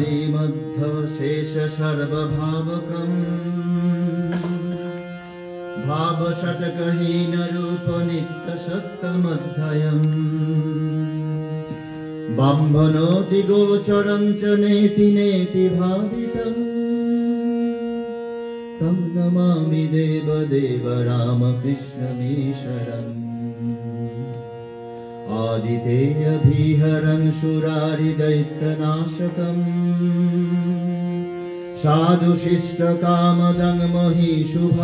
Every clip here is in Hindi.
आदिमध्वशेष सर्वभावकम् भावषट्कहीन रूप नित्य सत्यमध्ययम् बम्भनोति गोचरं च नेति नेति भावितम् तं नमामि देवदेव रामकृष्णमीश्वरम् आदितेयभिहरं सुरारिदैत्यनाशकम् साधुशिष्टकामदं महिषुभारहारकम्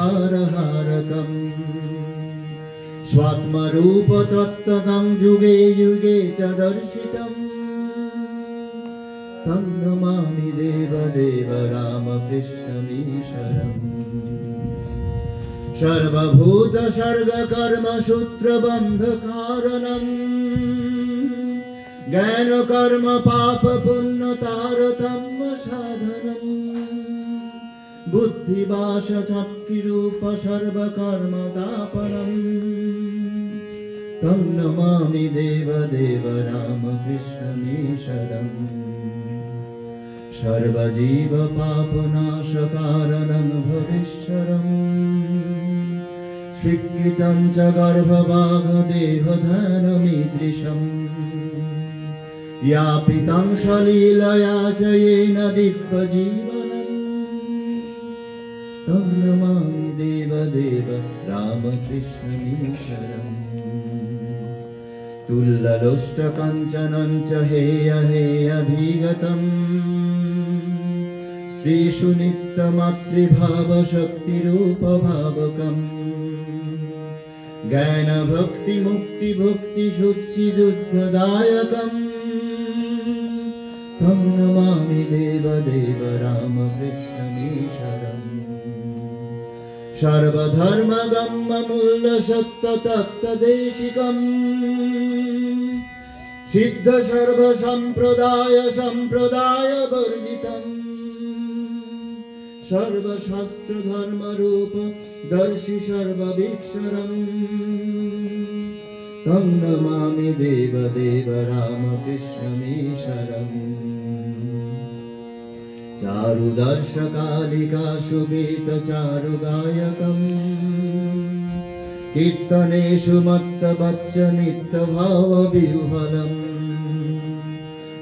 स्वात्मरूपतत्त्वं युगे युगे च दर्शितम् तं नमामि देवदेव रामकृष्णमीश्वरम् सर्वभूत सर्गकर्म सूत्रबन्धकारणम् ज्ञानकर्म पाप पुण्य तारतम्य साधनम् बुद्धिवास चक्किरूप सर्वकर्म दापनम् तं नमामि देवदेव रामकृष्णमीश्वरम् सर्वजीव पापनाशकारणं भविष्यरम् स्वीकृतं च गर्भभागदेहधानमीदृशम् यापितं सलीलया च येन दिव्यजीवनम् तं नमामि देवदेव रामकृष्णमीश्वरम् तुल्यलोष्टकञ्चनं च हेयहेयधिगतम् श्रीषु नित्यमातृभावशक्तिरूपभावकम् ज्ञानभक्तिमुक्तिभुक्तिशुचिदुग्धदायकम् तं नमामि देवदेव रामकृष्णमीश्वरम् सर्वधर्मगम्यमूल्यसत्यतत्त्वदेशिकम् सिद्ध सर्वसम्प्रदाय सम्प्रदायवर्जितम् सर्वशास्त्रधर्मरूप दर्शि सर्ववीक्षरम् तं नमामि देवदेव रामकृष्णमीश्वरम् चारुदर्शकालिका सुगीतचारुगायकम् कीर्तनेषु मत्तवच्च नित्यभावविह्वलम्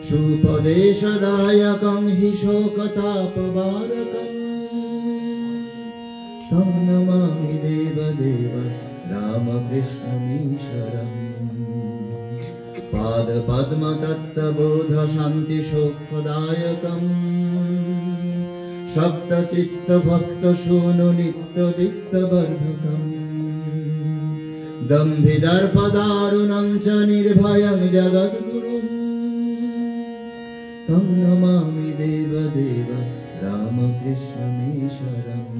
सुपदेशदायकं हि शोकतापवारकम् तं नमामि देवदेव रामकृष्णमीश्वरम् पादपद्मतत्त्वबोधशान्तिशोकदायकम् सप्तचित्तभक्तशूनु नित्यवित्तवर्धकम् दम्भिदर्पदारुणं च निर्भयं जगद्गुरुम् तं नमामि देवदेव रामकृष्णमीश्वरम्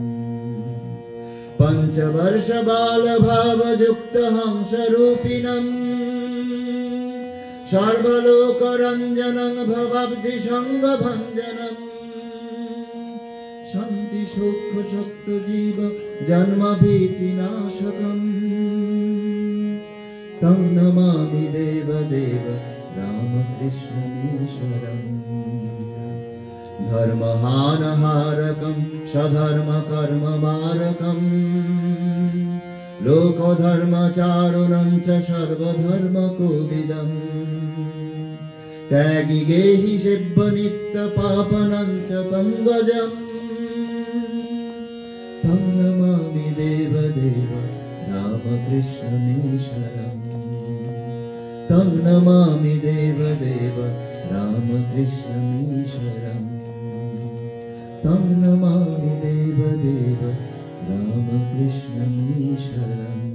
पञ्चवर्षबालभावयुक्तहंसरूपिणम् सर्वलोकरञ्जनं भवाब्धिसङ्गभञ्जनम् शान्तिसुखसप्तजीव जन्मभीतिनाशकम् तं नमामि देवदेव रामकृष्णमीश्वरम् धर्महानहारकं सधर्मकर्मवारकम् लोकधर्मचारुणं च सर्वधर्मकोविदम् त्यागी गेहि सेव्यनित्यपापनं च पङ्कजम् तं नमामि देवदेव रामकृष्णमीश्वरम् तं नमामि देवदेव रामकृष्णमीश्वरम् तं नमामि देवदेव रामकृष्णमीश्वरम्।